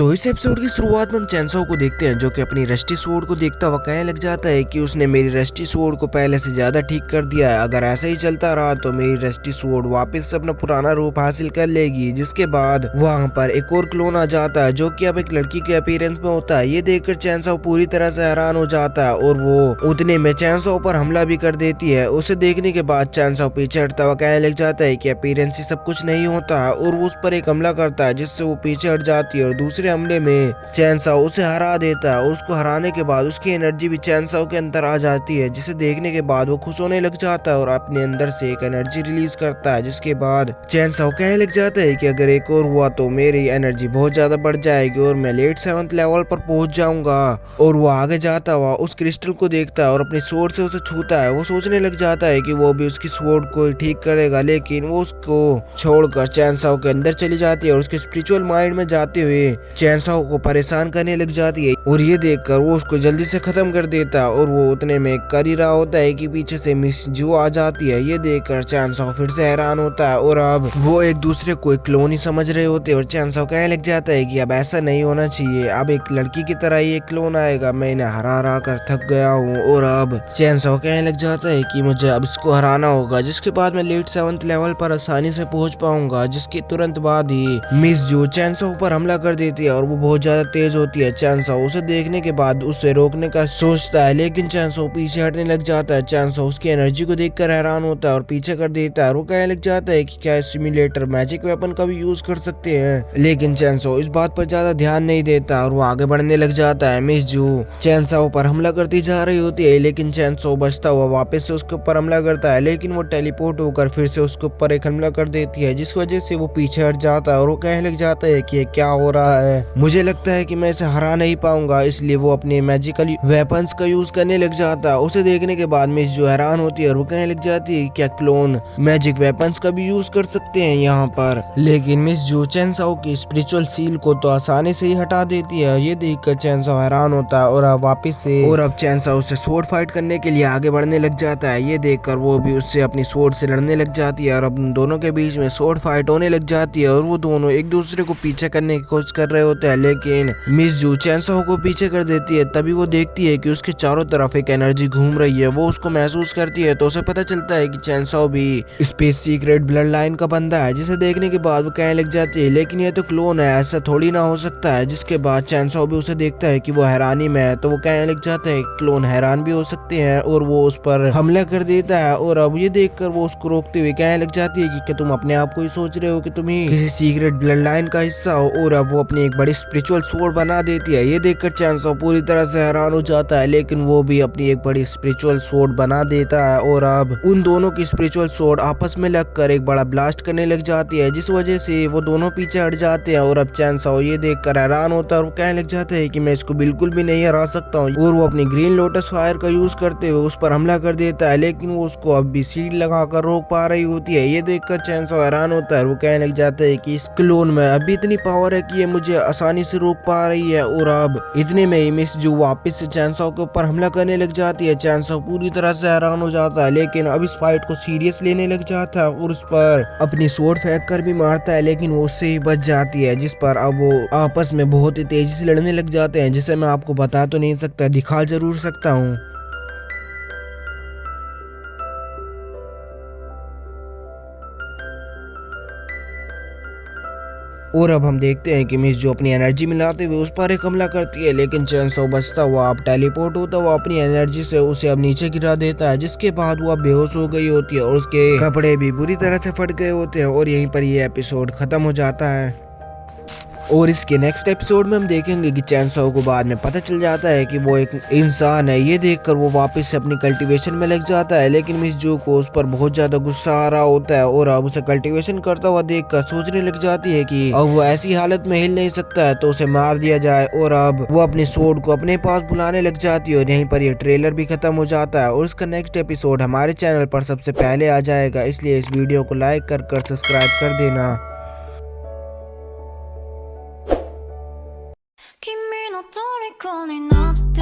तो इस एपिसोड की शुरुआत में हम चैनसो को देखते हैं जो कि अपनी रस्टी स्वॉर्ड को देखता हुआ कहने लग जाता है कि उसने मेरी रस्टी स्वॉर्ड को पहले से ज्यादा ठीक कर दिया है। अगर ऐसा ही चलता रहा तो मेरी रस्टी स्वॉर्ड वापस से अपना पुराना रूप हासिल कर लेगी। जिसके बाद वहां पर एक और क्लोन आ जाता है जो कि अब एक लड़की के अपीयरेंस में होता है। ये देखकर चैनसो पूरी तरह से हैरान हो जाता है और वो उतने में चैनसो पर हमला भी कर देती है। उसे देखने के बाद चैनसो पीछे हटता हुआ कहने लग जाता है कि अपीयरेंस ही सब कुछ नहीं होता और वो उस पर एक हमला करता है जिससे वो पीछे हट जाती है और दूसरे हमले में चैनसो उसे हरा देता है। उसको हराने के बाद उसकी एनर्जी भी चैनसो के अंदर आ जाती है जिसे देखने के बाद वो खुश होने लग जाता है और अपने अंदर से एक एनर्जी रिलीज करता है। जिसके बाद चैनसो कहने लग जाता है कि अगर एक और हुआ तो मेरी एनर्जी बहुत ज्यादा बढ़ जाएगी और मैं लेट 7th लेवल पर पहुंच जाऊंगा। और वो आगे जाता हुआ उस क्रिस्टल को देखता है और अपनी स्वॉर्ड से उसे छूता है। वो सोचने लग जाता है कि वो भी उसकी स्वॉर्ड को ठीक करेगा, लेकिन वो उसको छोड़कर चैनसो के अंदर चली जाती है और उसके स्पिरिचुअल माइंड में जाते हुए चैनसो को परेशान करने लग जाती है। और ये देखकर वो उसको जल्दी से खत्म कर देता है और वो उतने में कर ही रहा होता है कि पीछे से मिस जू आ जाती है। ये देखकर चैनसो फिर से हैरान होता है और अब वो एक दूसरे को एक क्लोन ही समझ रहे होते हैं और चैनसो कहने लग जाता है कि अब ऐसा नहीं होना चाहिए, अब एक लड़की की तरह ही एक क्लोन आएगा, मैं इन्हें हरा हरा कर थक गया हूँ। और अब चैनसो कहने लग जाता है कि मुझे अब इसको हराना होगा जिसके बाद मैं लेट 7th लेवल पर आसानी से पहुंच पाऊंगा। जिसके तुरंत बाद ही मिस जू चैनसो पर हमला कर देती है और वो बहुत ज्यादा तेज होती है। चैनसो उसे देखने के बाद उसे रोकने का सोचता है लेकिन चैनसो पीछे हटने लग जाता है। चैनसो उसकी एनर्जी को देखकर हैरान होता है और पीछे कर देता है। वो कहने लग जाता है कि क्या सिमुलेटर मैजिक वेपन का भी यूज कर सकते हैं, लेकिन चैनसो इस बात पर ज्यादा ध्यान नहीं देता और वो आगे बढ़ने लग जाता है। मिस जू चैनसो पर हमला करती जा रही होती है लेकिन चैनसो बचता हुआ वापस से उसके ऊपर हमला करता है, लेकिन वो टेलीपोर्ट होकर फिर से उसके ऊपर एक हमला कर देती है जिस वजह से वो पीछे हट जाता है और वो कहने लग जाता है कि ये क्या हो रहा है, मुझे लगता है कि मैं इसे हरा नहीं पाऊंगा। इसलिए वो अपने मैजिकल वेपन्स का यूज करने लग जाता है। उसे देखने के बाद मिस जो हैरान होती है और वो कहने लग जाती है क्या क्लोन मैजिक वेपन्स का भी यूज कर सकते हैं यहाँ पर, लेकिन मिस जो चैनसो की स्पिरिचुअल सील को तो आसानी से ही हटा देती है। ये देखकर चैनसो हैरान होता है और अब वापस से चैनसो उससे स्वॉर्ड फाइट करने के लिए आगे बढ़ने लग जाता है। ये देखकर वो भी उससे अपनी स्वॉर्ड से लड़ने लग जाती है और अब दोनों के बीच में स्वॉर्ड फाइट होने लग जाती है और वो दोनों एक दूसरे को पीछे करने की कोशिश कर रहे होते हैं, लेकिन मिस जू चैनसो को पीछे कर देती है। तभी वो देखती है कि उसके चारों तरफ एक एनर्जी घूम रही है। वो उसको महसूस करती है तो उसे पता चलता है कि चैनसो भी स्पेस सीक्रेट ब्लड लाइन का बंदा है। जिसे देखने के बाद वो कहने लग जाती है लेकिन ये तो क्लोन है, ऐसा थोड़ी ना हो सकता है। जिसके बाद चैनसो भी उसे देखता है कि वो हैरानी में है तो वो कहने लग जाता है क्लोन हैरान भी हो सकते हैं और वो उस पर हमला कर देता है। और अब ये देखकर वो उसको रोकते हुए कहने लग जाती है कि क्या तुम अपने आप को ही सोच रहे हो कि तुम ही किसी सीक्रेट ब्लड लाइन का हिस्सा हो। और अब वो अपनी एक बड़ी स्पिरिचुअल स्वॉर्ड बना देती है। ये देखकर चैनसो पूरी तरह से हैरान हो जाता है, लेकिन वो भी अपनी एक बड़ी स्पिरिचुअल स्वॉर्ड बना देता है और अब उन दोनों की स्पिरिचुअल स्वॉर्ड आपस में लगकर एक बड़ा ब्लास्ट करने लग जाती है जिस वजह से वो दोनों पीछे हट जाते हैं। और अब चैनसो ये देखकर हैरान होता है और वो कहने लग जाता है कि मैं इसको बिल्कुल भी नहीं हरा सकता हूँ और वो अपनी ग्रीन लोटस फायर का यूज करते हुए उस पर हमला कर देता है, लेकिन वो उसको अब भी सीड लगाकर रोक पा रही होती है। ये देखकर चैनसो हैरान होता है। वो कहने लग जाता है कि इस क्लोन में अभी इतनी पावर है कि ये मुझे आसानी से रोक पा रही है। और अब इतने में ही मिस जो वापस से चैनसो के ऊपर हमला करने लग जाती है। चैनसो पूरी तरह से हैरान हो जाता है, लेकिन अब इस फाइट को सीरियस लेने लग जाता है और उस पर अपनी स्वॉर्ड फेंक कर भी मारता है, लेकिन वो उससे ही बच जाती है। जिस पर अब वो आपस में बहुत ही तेजी से लड़ने लग जाते हैं, जिसे मैं आपको बता तो नहीं सकता, दिखा जरूर सकता हूँ। और अब हम देखते हैं कि मिस जो अपनी एनर्जी मिलाते हुए उस पर एक हमला करती है, लेकिन चैनसो बचता हुआ अब टेलीपोर्ट होता हुआ अपनी एनर्जी से उसे अब नीचे गिरा देता है। जिसके बाद वो अब बेहोश हो गई होती है और उसके कपड़े भी बुरी तरह से फट गए होते हैं और यहीं पर ये एपिसोड खत्म हो जाता है। और इसके नेक्स्ट एपिसोड में हम देखेंगे कि चैनसो को बाद में पता चल जाता है कि वो एक इंसान है। ये देखकर वो वापस से अपनी कल्टीवेशन में लग जाता है, लेकिन मिस जू को उस पर बहुत ज्यादा गुस्सा आ रहा होता है और अब उसे कल्टीवेशन करता हुआ देखकर सोचने लग जाती है कि अब वो ऐसी हालत में हिल नहीं सकता है तो उसे मार दिया जाए। और अब वो अपनी स्वॉर्ड को अपने पास बुलाने लग जाती है और यहीं पर ये ट्रेलर भी खत्म हो जाता है। और इसका नेक्स्ट एपिसोड हमारे चैनल पर सबसे पहले आ जाएगा, इसलिए इस वीडियो को लाइक कर सब्सक्राइब कर देना। 君の虜になって